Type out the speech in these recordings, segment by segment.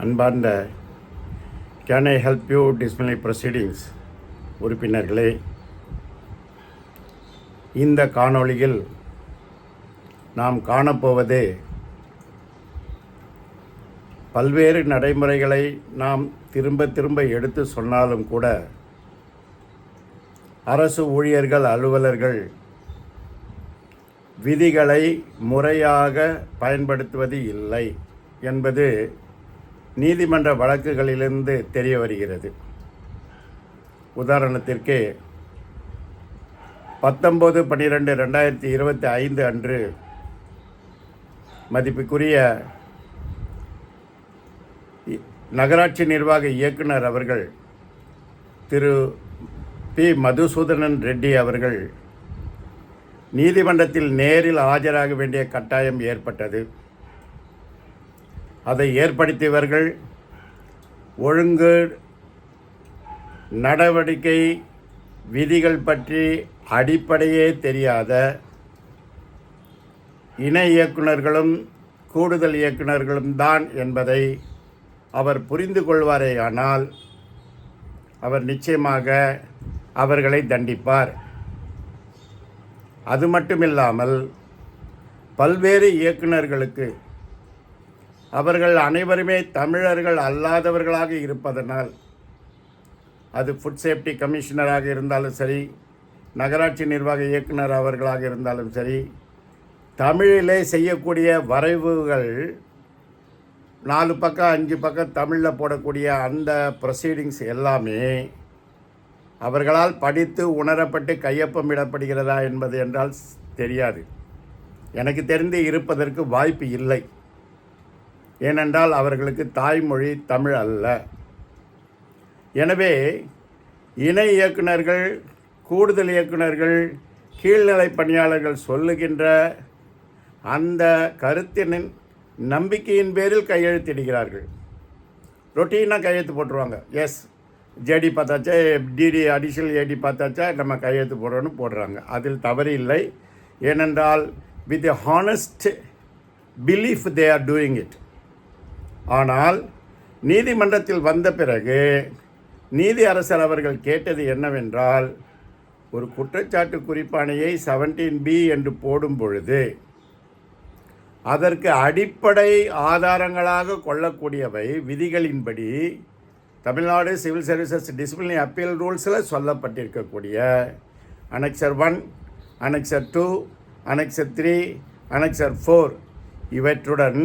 அன்பார்ந்த can I help you disciplinary proceedings உறுப்பினர்களே, இந்த காணொளியில் நாம் காணப்போவது பல்வேறு நடைமுறைகளை நாம் திரும்ப திரும்ப எடுத்து சொன்னாலும் கூட அரசு ஊழியர்கள், அலுவலர்கள் விதிகளை முறையாக பயன்படுத்துவது இல்லை என்பது நீதிமன்ற வழக்குகளிலிருந்து தெரிய வருகிறது. உதாரணத்திற்கு 19/12/2025 அன்று மதிப்புக்குரிய நகராட்சி நிர்வாக இயக்குனர் அவர்கள் திரு பி. மதுசூதனன் ரெட்டி அவர்கள் நீதிமன்றத்தில் நேரில் ஆஜராக வேண்டிய கட்டாயம் ஏற்பட்டது. அதை ஏற்படுத்தியவர்கள் ஒழுங்கு நடவடிக்கை விதிகள் பற்றி அடிப்படையே தெரியாத இணை இயக்குநர்களும் கூடுதல் இயக்குநர்களும் தான் என்பதை அவர் புரிந்து கொள்வாரேயானால் அவர் நிச்சயமாக அவர்களை தண்டிப்பார். அது மட்டுமில்லாமல் பல்வேறு இயக்குநர்களுக்கு அவர்கள் அனைவருமே தமிழர்கள் அல்லாதவர்களாக இருப்பதனால், அது ஃபுட் சேஃப்டி கமிஷனராக இருந்தாலும் சரி, நகராட்சி நிர்வாக இயக்குனர் அவர்களாக இருந்தாலும் சரி, தமிழிலே செய்யக்கூடிய வரைவுகள் 4 பக்கம் 5 பக்கம் தமிழில் போடக்கூடிய அந்த ப்ரொசீடிங்ஸ் எல்லாமே அவர்களால் படித்து உணரப்பட்டு கையொப்பமிடப்படுகிறதா என்பது என்றால் தெரியாது. எனக்கு தெரிந்து இருப்பதற்கு வாய்ப்பு இல்லை. ஏனென்றால் அவர்களுக்கு தாய்மொழி தமிழ் அல்ல. எனவே இணை இயக்குநர்கள், கூடுதல் இயக்குநர்கள், கீழ்நிலை பணியாளர்கள் சொல்லுகின்ற அந்த கருத்தின் நம்பிக்கையின் பேரில் கையெழுத்திடுகிறார்கள். ரொட்டீனாக கையெழுத்து போட்டுருவாங்க. எஸ், ஜேடி பார்த்தாச்சா, டிடி அடிஷனல் ஏடி பார்த்தாச்சா, நம்ம கையெழுத்து போடுறோன்னு போடுறாங்க. அதில் தவறு இல்லை. ஏனென்றால் with a honest belief they are doing it. ஆனால் நீதிமன்றத்தில் வந்த பிறகு நீதி அரசர் அவர்கள் கேட்டது என்னவென்றால், ஒரு குற்றச்சாட்டு குறிப்பாணையை 17B என்று போடும் பொழுது அதற்கு அடிப்படை ஆதாரங்களாக கொள்ளக்கூடியவை விதிகளின்படி Tamil Nadu civil services disciplinary appeal ரூல்ஸில் சொல்லப்பட்டிருக்கக்கூடிய அனெக்சர் 1, அனெக்சர் 2, அனெக்சர் 3, அனெக்சர் 4 இவற்றுடன்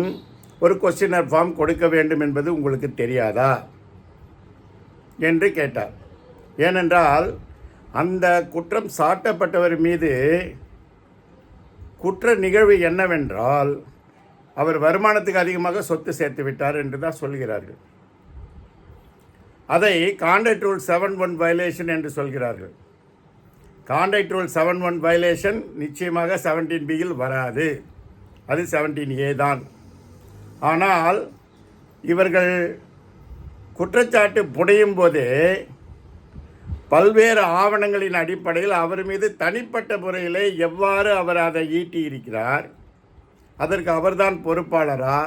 ஒரு கொஸ்டினர் ஃபார்ம் கொடுக்க வேண்டும் என்பது உங்களுக்கு தெரியாதா என்று கேட்டார். ஏனென்றால் அந்த குற்றம் சாட்டப்பட்டவர் மீது குற்ற நிகழ்வு என்னவென்றால், அவர் வருமானத்துக்கு அதிகமாக சொத்து சேர்த்து விட்டார் என்று தான் சொல்கிறார்கள். அதை கான்ட்ராக்ட் ரூல் 7(1) வயலேஷன் என்று சொல்கிறார்கள். கான்ட்ராக்ட் ரூல் 7(1) வயலேஷன் நிச்சயமாக 17Bயில் வராது. அது 17A தான். ஆனால் இவர்கள் குற்றச்சாட்டு புனையும் போதே பல்வேறு ஆவணங்களின் அடிப்படையில் அவர் மீது தனிப்பட்ட முறையில் எவ்வாறு அவர் அதை ஈட்டியிருக்கிறார், அதற்கு அவர்தான் பொறுப்பாளரா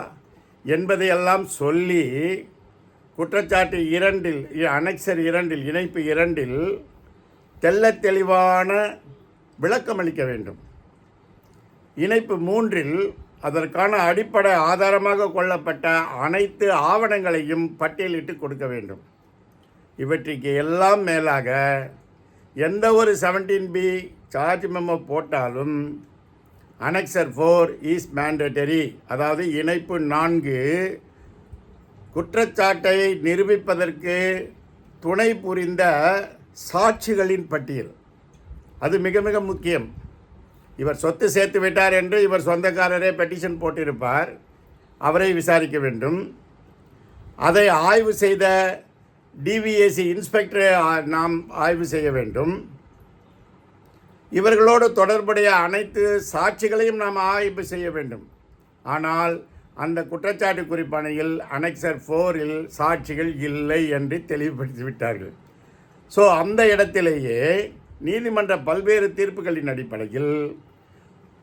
என்பதையெல்லாம் சொல்லி குற்றச்சாட்டு 2இல், அனெக்சர் 2இல், இணைப்பு 2இல் தெள்ளத் தெளிவான விளக்கம் அளிக்க வேண்டும். இணைப்பு 3இல் அதற்கான அடிப்படை ஆதாரமாக கொள்ளப்பட்ட அனைத்து ஆவணங்களையும் பட்டியலிட்டு கொடுக்க வேண்டும். இவற்றுக்கு எல்லாம் மேலாக எந்த ஒரு 17B சார்ஜ் மெமோ போட்டாலும் அனெக்சர் 4 இஸ் மேண்டேட்டரி. அதாவது இணைப்பு 4 குற்றச்சாட்டை நிரூபிப்பதற்கு துணை புரிந்த சாட்சிகளின் பட்டியல். அது மிக மிக முக்கியம். இவர் சொத்து சேர்த்து விட்டார் என்று இவர் சொந்தக்காரரே பெட்டிஷன் போட்டிருப்பார். அவரை விசாரிக்க வேண்டும். அதை ஆய்வு செய்த டிவிஏசி இன்ஸ்பெக்டரை நாம் ஆய்வு செய்ய வேண்டும். இவர்களோடு தொடர்புடைய அனைத்து சாட்சிகளையும் நாம் ஆய்வு செய்ய வேண்டும். ஆனால் அந்த குற்றச்சாட்டு குறிப்பாணையில் அனெக்சர் 4இல் சாட்சிகள் இல்லை என்று தெளிவுபடுத்திவிட்டார்கள். ஸோ அந்த இடத்திலேயே நீதிமன்ற பல்வேறு தீர்ப்புகளின் அடிப்படையில்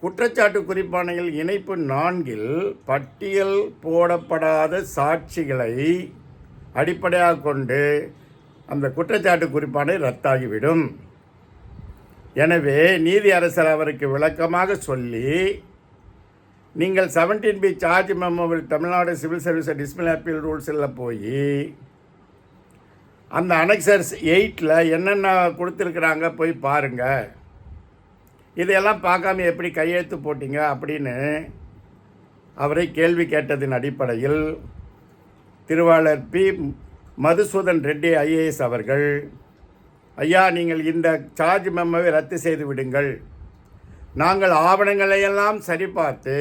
குற்றச்சாட்டு குறிப்பாணையில் இணைப்பு 4 பட்டியல் போடப்படாத சாட்சிகளை அடிப்படையாக கொண்டு அந்த குற்றச்சாட்டு குறிப்பாணை ரத்தாகிவிடும். எனவே நீதியரசர் அவருக்கு விளக்கமாக சொல்லி, நீங்கள் 17B சார்ஜ் மெமோவில் Tamil Nadu civil service disciplinary appeal ரூல்ஸில் போய் அந்த அனெக்சர்ஸ் 8 என்னென்ன கொடுத்துருக்குறாங்க போய் பாருங்கள், இதையெல்லாம் பார்க்காம எப்படி கையெழுத்து போட்டீங்க அப்படின்னு அவரை கேள்வி கேட்டதின் அடிப்படையில் திருவாளர் பி. மதுசூதன் ரெட்டி ஐஏஎஸ் அவர்கள், ஐயா, நீங்கள் இந்த சார்ஜ் மெமோவை ரத்து செய்து விடுங்கள், நாங்கள் ஆவணங்களையெல்லாம் சரிபார்த்து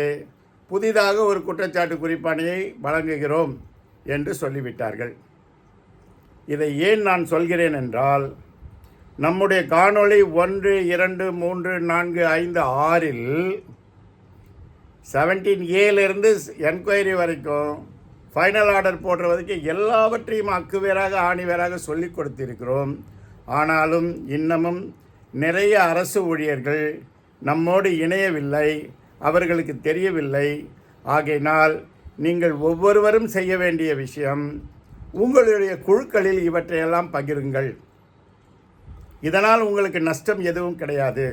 புதிதாக ஒரு குற்றச்சாட்டு குறிப்பாணையை வழங்குகிறோம் என்று சொல்லிவிட்டார்கள். இதை ஏன் நான் சொல்கிறேன் என்றால், நம்முடைய காணொளி 1, 2, 3, 4, 5, 6 17A என்கொயரி வரைக்கும் ஃபைனல் ஆர்டர் போடுற வரைக்கும் எல்லாவற்றையும் அக்குவேராக ஆணிவேராக சொல்லிக் கொடுத்திருக்கிறோம். ஆனாலும் இன்னமும் நிறைய அரசு ஊழியர்கள் நம்மோடு இணையவில்லை, அவர்களுக்கு தெரியவில்லை. ஆகையினால் நீங்கள் ஒவ்வொருவரும் செய்ய வேண்டிய விஷயம், உங்களுடைய குழுக்களில் இவற்றையெல்லாம் பகிருங்கள். இதனால் உங்களுக்கு நஷ்டம் எதுவும் கிடையாது.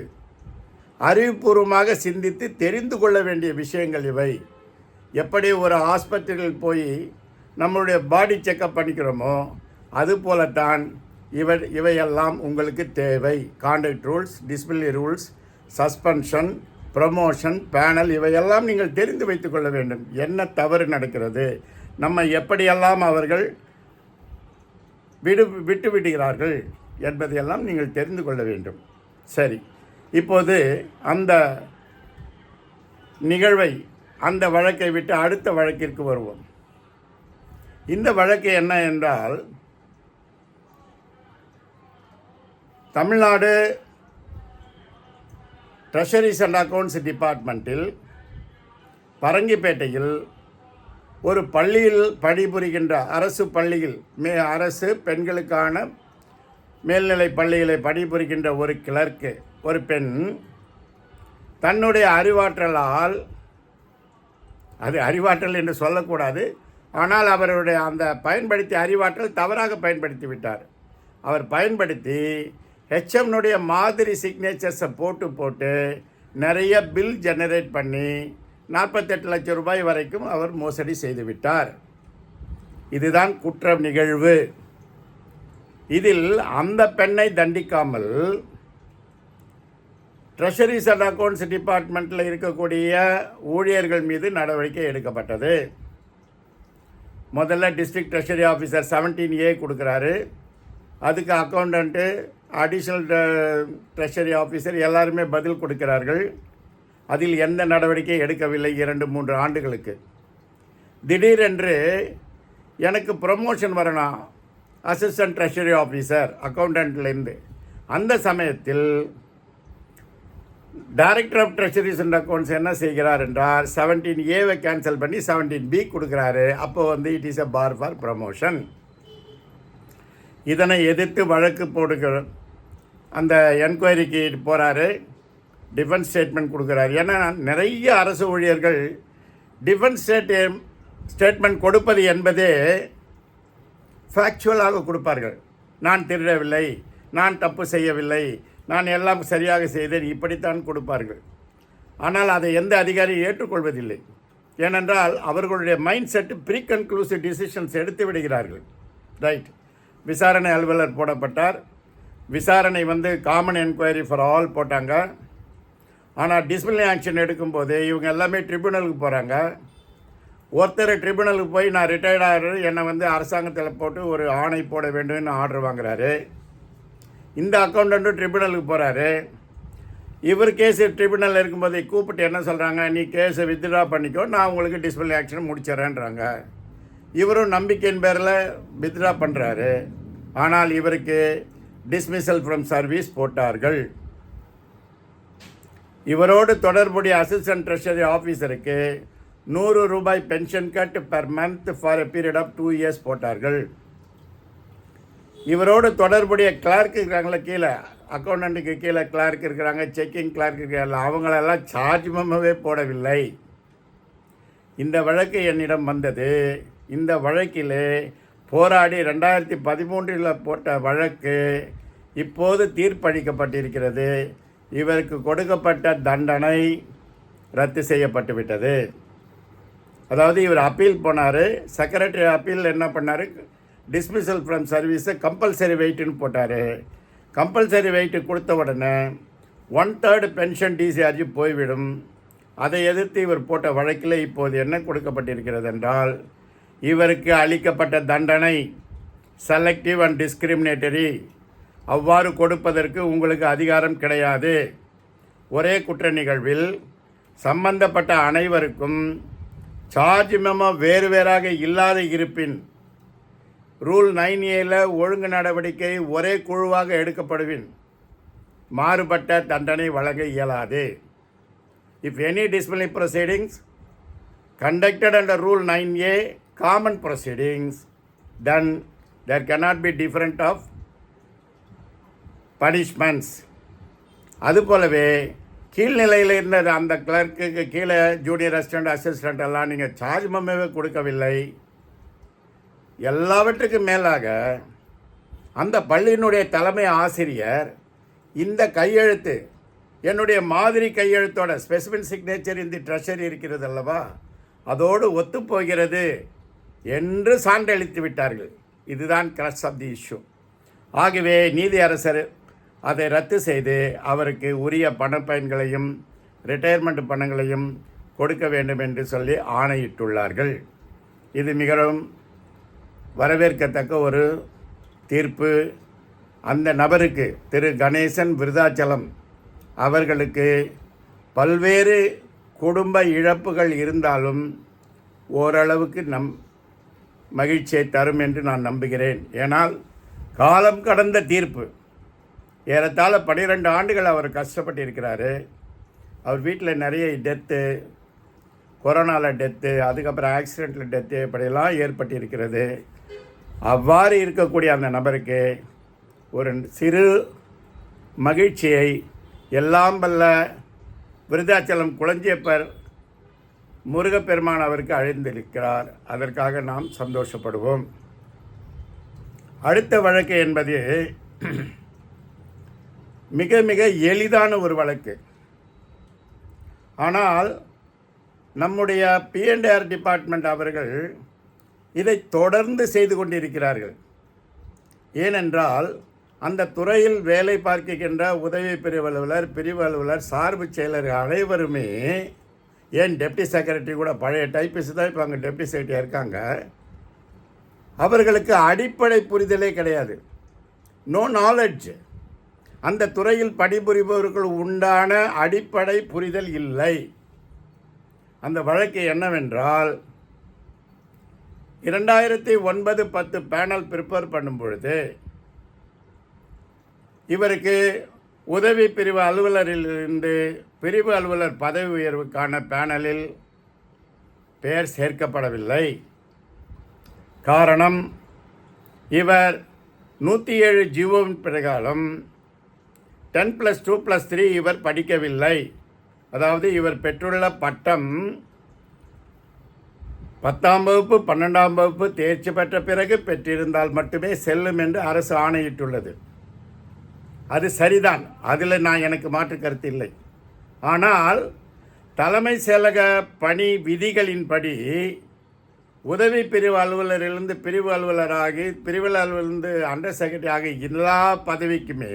அறிவுபூர்வமாக சிந்தித்து தெரிந்து கொள்ள வேண்டிய விஷயங்கள் இவை. எப்படி ஒரு ஹாஸ்பிட்டலில் போய் நம்மளுடைய பாடி செக்கப் பண்ணிக்கிறோமோ அதுபோலத்தான் இவையெல்லாம் உங்களுக்கு தேவை. Contact rules, disciplinary rules, suspension, promotion, panel, இவையெல்லாம் நீங்கள் தெரிந்து வைத்து கொள்ள வேண்டும். என்ன தவறு நடக்கிறது, நம்ம எப்படியெல்லாம் அவர்கள் விட்டு விடுகிறார்கள் என்பதையெல்லாம் நீங்கள் தெரிந்து கொள்ள வேண்டும். சரி, இப்போது அந்த நிகழ்வை, அந்த வழக்கை விட்டு அடுத்த வழக்கிற்கு வருவோம். இந்த வழக்கு என்ன என்றால், தமிழ்நாடு ட்ரெஷரிஸ் அண்ட் அக்கவுண்ட்ஸ் டிபார்ட்மெண்ட்டில் பரங்கிப்பேட்டையில் ஒரு பள்ளியில் பணிபுரிகின்ற அரசு பள்ளியில் அரசு பெண்களுக்கான மேல்நிலை பள்ளியில் பணிபுரிகின்ற ஒரு கிளர்க்கு, ஒரு பெண் தன்னுடைய அறிவாற்றலால், அது அறிவாற்றல் என்று சொல்லக்கூடாது, ஆனால் அவருடைய அந்த பயன்படுத்திய அறிவாற்றல் தவறாக பயன்படுத்தி விட்டார். அவர் பயன்படுத்தி ஹெச்எம்னுடைய மாதிரி சிக்னேச்சர்ஸை போட்டு நிறைய பில் ஜெனரேட் பண்ணி 48 லட்சம் ரூபாய் வரைக்கும் அவர் மோசடி செய்துவிட்டார். இதுதான் குற்ற நிகழ்வு. இதில் அந்த பெண்ணை தண்டிக்காமல் ட்ரெஷரிஸ் அண்ட் அக்கவுண்ட்ஸ் டிபார்ட்மெண்ட்டில் இருக்கக்கூடிய ஊழியர்கள் மீது நடவடிக்கை எடுக்கப்பட்டது. முதல்ல டிஸ்ட்ரிக்ட் ட்ரெஷரி ஆஃபீஸர் 17A கொடுக்குறாரு. அதுக்கு அக்கௌண்டண்ட்டு, அடிஷ்னல் ட்ரெஷரி ஆஃபீஸர் எல்லாருமே பதில் கொடுக்கிறார்கள். அதில் எந்த நடவடிக்கை எடுக்கவில்லை 2-3 ஆண்டுகளுக்கு. திடீரென்று எனக்கு ப்ரமோஷன் வரணும், அசிஸ்டன்ட் ட்ரெஷரி ஆஃபீஸர் அக்கௌண்டண்ட்லேருந்து. அந்த சமயத்தில் director of treasuries and accounts என்ன செய்கிறார் என்றால் 17A கேன்சல் பண்ணி 17B கொடுக்குறாரு. அப்போ it is a bar for promotion. இதனை எதிர்த்து வழக்கு போடுகிற அந்த என்கொயரிக்கு போகிறாரு. டிஃபென்ஸ் ஸ்டேட்மெண்ட் கொடுக்குறாரு. ஏன்னா நிறைய அரசு ஊழியர்கள் டிஃபென்ஸ் ஸ்டேட்மெண்ட் கொடுப்பது என்பதே ஃபேக்சுவலாக கொடுப்பார்கள். நான் திருடவில்லை, நான் தப்பு செய்யவில்லை, நான் எல்லாம் சரியாக செய்தேன், இப்படித்தான் கொடுப்பார்கள். ஆனால் அதை எந்த அதிகாரியும் ஏற்றுக்கொள்வதில்லை. ஏனென்றால் அவர்களுடைய mind set pre conclusive decisions எடுத்து விடுகிறார்கள். ரைட், விசாரணை அலுவலர் போடப்பட்டார். விசாரணை காமன் என்கொயரி ஃபார் ஆல் போட்டாங்க. ஆனால் டிசிப்ளினரி ஆக்ஷன் எடுக்கும்போது இவங்க எல்லாமே ட்ரிபியூனலுக்கு போகிறாங்க. ஒருத்தர் ட்ரிபியூனலுக்கு போய் நான் ரிட்டையர்ட் ஆகிறது, என்னை அரசாங்கத்தில் போட்டு ஒரு ஆணை போட வேண்டும்னு ஆர்டர் வாங்குறாரு. இந்த அக்கௌண்டண்ட்டும் ட்ரிபியூனலுக்கு போகிறாரு. இவர் கேஸு ட்ரிபியூனல் இருக்கும்போது கூப்பிட்டு என்ன சொல்கிறாங்க, நீ கேஸை வித்ட்ரா பண்ணிக்கோ, நான் உங்களுக்கு டிசிப்ளினரி ஆக்ஷன் முடிச்சிடறேன்றாங்க. இவரும் நம்பிக்கையின் பேரில் வித்ட்ரா பண்ணுறாரு. ஆனால் இவருக்கு டிஸ்மிசல் ஃப்ரம் சர்வீஸ் போட்டார்கள். இவரோடு தொடர்புடைய அசிஸ்டன்ட் ட்ரெஷரி ஆஃபீஸருக்கு 100 ரூபாய் pension cut per month for a period of 2 years போட்டார்கள். இவரோடு தொடர்புடைய கிளார்க்கு இருக்காங்கள, கீழே அக்கௌண்டண்ட்டுக்கு கீழே கிளார்க் இருக்கிறாங்க, செக்கிங் கிளார்க் இருக்கிறாங்க, அவங்களெல்லாம் சார்ஜ் மெமோவே போடவில்லை. இந்த வழக்கு என்னிடம் வந்தது. இந்த வழக்கில் போராடி 2013 போட்ட வழக்கு இப்போது தீர்ப்பளிக்கப்பட்டிருக்கிறது. இவருக்கு கொடுக்கப்பட்ட தண்டனை ரத்து செய்யப்பட்டு விட்டது. அதாவது இவர் அப்பீல் போனார். செக்ரட்டரி அப்பீல் என்ன பண்ணார், டிஸ்மிசல் ஃப்ரம் சர்வீஸை கம்பல்சரி வெயிட்டுன்னு போட்டார். கம்பல்சரி வெயிட்டு கொடுத்த உடனே 1/3 பென்ஷன் டிஸ்சார்ஜ் போய்விடும். அதை எதிர்த்து இவர் போட்ட வழக்கில் இப்போது என்ன கொடுக்கப்பட்டிருக்கிறது என்றால், இவருக்கு அளிக்கப்பட்ட தண்டனை செலக்டிவ் அண்ட் டிஸ்கிரிமினேட்டரி. அவ்வாறு கொடுப்பதற்கு உங்களுக்கு அதிகாரம் கிடையாது. ஒரே குற்ற நிகழ்வில் சம்பந்தப்பட்ட அனைவருக்கும் சார்ஜ் மெமோ வேறு வேறாக இல்லாத இருப்பின் ரூல் 9A ஒழுங்கு நடவடிக்கை ஒரே குழுவாக எடுக்கப்படுவின் மாறுபட்ட தண்டனை வழங்க இயலாது. If any disciplinary proceedings conducted under Rule 9A common proceedings, then there cannot be different of punishments. அதுபோலவே கீழ்நிலையில் இருந்த அந்த கிளர்க்குக்கு கீழே ஜூனியர் அசிஸ்டண்ட் எல்லாம் நீங்கள் சார்ஜ் மெமோவே கொடுக்கவில்லை. எல்லாவற்றுக்கும் மேலாக அந்த பள்ளியினுடைய தலைமை ஆசிரியர் இந்த கையெழுத்து என்னுடைய மாதிரி கையெழுத்தோட ஸ்பெசிஃபிக் சிக்னேச்சர் இந்த ட்ரெஷரி இருக்கிறது அல்லவா, அதோடு ஒத்துப்போகிறது என்று சான்றளித்து விட்டார்கள். இதுதான் கிரக்ஸ் ஆஃப் தி இஷ்யூ. ஆகவே நீதியரசர் அதை ரத்து செய்து அவருக்கு உரிய பணப்பயன்களையும் ரிட்டையர்மெண்ட் பணங்களையும் கொடுக்க வேண்டும் என்று சொல்லி ஆணையிட்டுள்ளார்கள். இது மிகவும் வரவேற்கத்தக்க ஒரு தீர்ப்பு. அந்த நபருக்கு திரு கணேசன் விருதாச்சலம் அவர்களுக்கு பல்வேறு குடும்ப இழப்புகள் இருந்தாலும் ஓரளவுக்கு மகிழ்ச்சியை தரும் என்று நான் நம்புகிறேன். ஏனால் காலம் கடந்த தீர்ப்பு. ஏறத்தாழ 12 ஆண்டுகள் அவர் கஷ்டப்பட்டு இருக்கிறாரு. அவர் வீட்டில் நிறைய டெத்து, கொரோனாவில் டெத்து, அதுக்கப்புறம் ஆக்சிடெண்ட்டில் டெத்து, இப்படியெல்லாம் ஏற்பட்டிருக்கிறது. அவ்வாறு இருக்கக்கூடிய அந்த நபருக்கு ஒரு சிறு மகிழ்ச்சியை எல்லாம் வல்ல விருதாச்சலம் குளஞ்சியப்பர் முருகப்பெருமான் அவருக்கு அழிந்திருக்கிறார். அதற்காக நாம் சந்தோஷப்படுவோம். அடுத்த வழக்கு என்பது மிக மிக எளிதான ஒரு வழக்கு. ஆனால் நம்முடைய P&R டிபார்ட்மெண்ட் அவர்கள் இதை தொடர்ந்து செய்து கொண்டிருக்கிறார்கள். ஏனென்றால் அந்த துறையில் வேலை பார்க்கின்ற உதவி பிரிவு அலுவலர், பிரிவு அலுவலர், சார்பு செயலர் அனைவருமே, ஏன் டெப்டி செக்ரட்டரி கூட பழைய டைப்பிஸ்ட் தான் இப்போ அங்கே டெப்டி செக்ரட்டரியாக இருக்காங்க, அவர்களுக்கு அடிப்படை புரிதலே கிடையாது. No knowledge. அந்த துறையில் பணிபுரிபவர்கள் உண்டான அடிப்படை புரிதல் இல்லை. அந்த வழக்கு என்னவென்றால், 2009-10 பேனல் ப்ரிப்பேர் பண்ணும் பொழுது இவருக்கு உதவி பிரிவு அலுவலரிலிருந்து பிரிவு அலுவலர் பதவி உயர்வுக்கான பேனலில் பெயர் சேர்க்கப்படவில்லை. காரணம், இவர் 107 ஜீவோவின் பிரகாரம் 10+2+3 இவர் படிக்கவில்லை. அதாவது இவர் பெற்றுள்ள பட்டம் 10ஆம் வகுப்பு 12ஆம் வகுப்பு தேர்ச்சி பெற்ற பிறகு பெற்றிருந்தால் மட்டுமே செல்லும் என்று அரசு ஆணையிட்டுள்ளது. அது சரிதான், அதில் எனக்கு மாற்று கருத்து இல்லை. ஆனால் தலைமை செயலக பணி விதிகளின்படி உதவி பிரிவு அலுவலரிலிருந்து பிரிவு அலுவலராகி, பிரிவு அலுவலரிலிருந்து அண்டர் செக்ரட்டரி ஆகி எல்லா பதவிக்குமே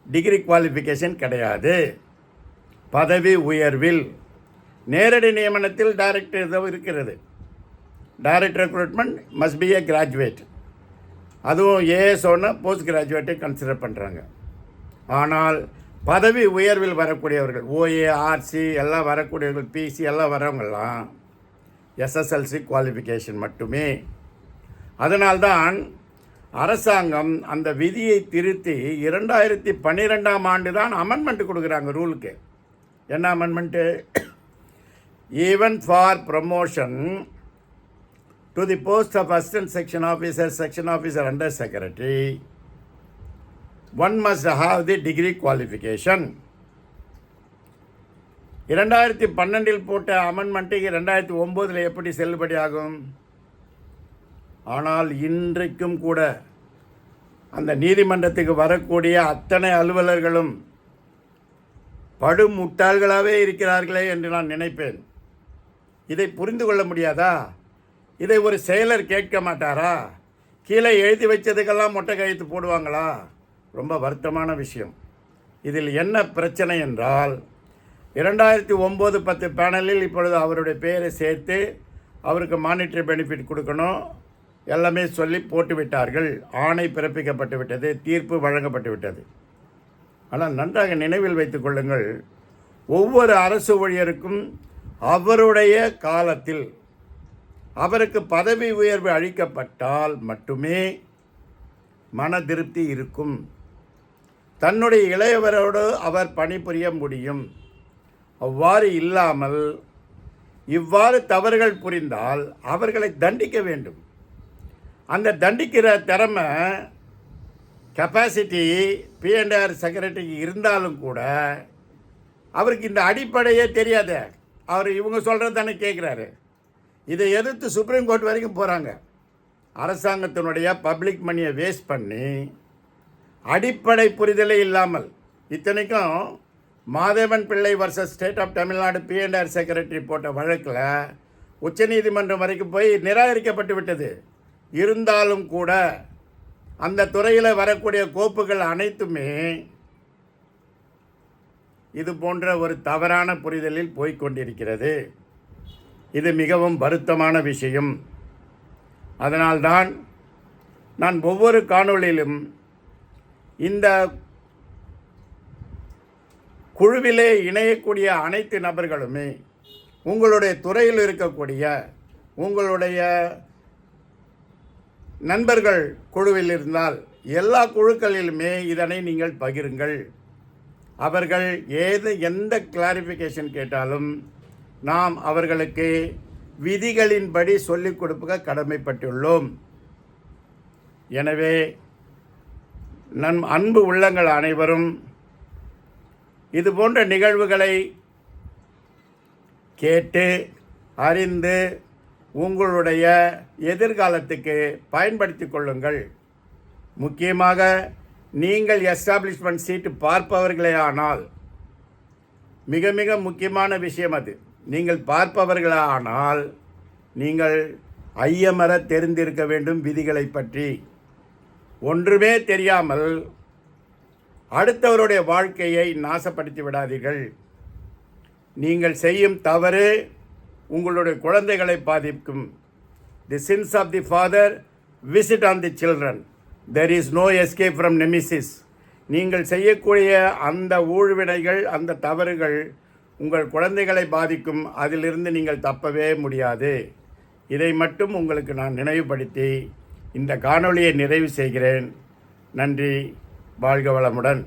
டிகிரி குவாலிஃபிகேஷன் கிடையாது. பதவி உயர்வில் நேரடி நியமனத்தில் டைரக்டர் இருக்கிறது. Director recruitment must B A graduate. அதுவும் ஏஎஸ்ஓன்னா போஸ்ட் கிராஜுவேட்டை கன்சிடர் பண்ணுறாங்க. ஆனால் பதவி உயர்வில் வரக்கூடியவர்கள், ஓஏ, ஆர்சி எல்லாம் வரக்கூடியவர்கள், பிசி எல்லாம் வரவங்கெல்லாம் எஸ்எஸ்எல்சி குவாலிஃபிகேஷன் மட்டுமே. அதனால்தான் அரசாங்கம் அந்த விதியை திருத்தி 2012ஆம் ஆண்டு தான் அமெண்ட்மெண்ட் கொடுக்குறாங்க ரூலுக்கு. என்ன amendment? Even for promotion to the post of assistant section officer under secretary, one must have the degree qualification. 2012 போட்ட அமெண்ட்மெண்ட்டு 2009 எப்படி செல்லுபடியாகும்? ஆனால் இன்றைக்கும் கூட அந்த நீதிமன்றத்துக்கு வரக்கூடிய அத்தனை அலுவலர்களும் படும் முட்டாள்களாகவே இருக்கிறார்களே என்று நான் நினைப்பேன். இதை புரிந்து கொள்ள முடியாதா? இதை ஒரு செயலர் கேட்க மாட்டாரா? கீழே எழுதி வச்சதுக்கெல்லாம் மொட்டை கையெழுத்து போடுவாங்களா? ரொம்ப வருத்தமான விஷயம். இதில் என்ன பிரச்சனை என்றால் 2009-10 பேனலில் இப்பொழுது அவருடைய பெயரை சேர்த்து அவருக்கு மானிட்டரி பெனிஃபிட் கொடுக்கணும் எல்லாமே சொல்லி போட்டு விட்டார்கள். ஆணை பிறப்பிக்கப்பட்டு விட்டது, தீர்ப்பு வழங்கப்பட்டு விட்டது. ஆனால் நன்றாக நினைவில் வைத்துக் கொள்ளுங்கள், ஒவ்வொரு அரசு ஊழியருக்கும் அவருடைய காலத்தில் அவருக்கு பதவி உயர்வு அளிக்கப்பட்டால் மட்டுமே மன திருப்தி இருக்கும். தன்னுடைய இளையவரோடு அவர் பணிபுரிய முடியும். அவ்வாறு இல்லாமல் இவ்வாறு தவறுகள் புரிந்தால் அவர்களை தண்டிக்க வேண்டும். அந்த தண்டிக்கிற திறமை கெப்பாசிட்டி P&R செக்ரட்டரிக்கு இருந்தாலும் கூட அவருக்கு இந்த அடிப்படையே தெரியாத அவர் இவங்க சொல்கிறது தானே கேட்குறாரு. இதை எதிர்த்து சுப்ரீம் கோர்ட் வரைக்கும் போகிறாங்க. அரசாங்கத்தினுடைய பப்ளிக் மணியை வேஸ்ட் பண்ணி அடிப்படை புரிதலே இல்லாமல், இத்தனைக்கும் Madhavan Pillai versus state of Tamil Nadu P&R secretary போட்ட வழக்கில் உச்சநீதிமன்றம் வரைக்கும் போய் நிராகரிக்கப்பட்டு விட்டது. இருந்தாலும் கூட அந்த துறையில் வரக்கூடிய கோப்புகள் அனைத்துமே இது போன்ற ஒரு தவறான புரிதலில் போய்கொண்டிருக்கிறது. இது மிகவும் வருத்தமான விஷயம். அதனால்தான் நான் ஒவ்வொரு காணொளியிலும் இந்த குழுவிலே இணையக்கூடிய அனைத்து நபர்களுமே உங்களுடைய துறையில் இருக்கக்கூடிய உங்களுடைய நண்பர்கள் குழுவில் இருந்தால் எல்லா குழுக்களிலுமே இதனை நீங்கள் பகிருங்கள். அவர்கள் எந்த கிளாரிஃபிகேஷன் கேட்டாலும் நாம் அவர்களுக்கு விதிகளின்படி சொல்லிக் கொடுக்க கடமைப்பட்டுள்ளோம். எனவே நம் அன்பு உள்ளங்கள் அனைவரும் இது போன்ற நிகழ்வுகளை கேட்டு அறிந்து உங்களுடைய எதிர்காலத்துக்கு பயன்படுத்தி கொள்ளுங்கள். முக்கியமாக நீங்கள் எஸ்டாப்ளிஷ்மெண்ட் சீட்டு பார்ப்பவர்களே ஆனால் மிக மிக முக்கியமான விஷயம் அது. நீங்கள் பார்ப்பவர்களே ஆனால் நீங்கள் ஐயமற தெரிந்திருக்க வேண்டும் விதிகளை பற்றி. ஒன்றுமே தெரியாமல் அடுத்தவருடைய வாழ்க்கையை நாசப்படுத்தி விடாதீர்கள். நீங்கள் செய்யும் தவறு உங்களுடைய குழந்தைகளை பாதிக்கும். The sins of the father visit on the children. There is no escape from nemesis. நீங்கள் செய்யக்கூடிய அந்த ஊழ்வினைகள், அந்த தவறுகள் உங்கள் குழந்தைகளை பாதிக்கும். அதிலிருந்து நீங்கள் தப்பவே முடியாது. இதை மட்டும் உங்களுக்கு நான் நினைவுபடுத்தி இந்த காணொளியை நிறைவு செய்கிறேன். நன்றி. வாழ்க வளமுடன்.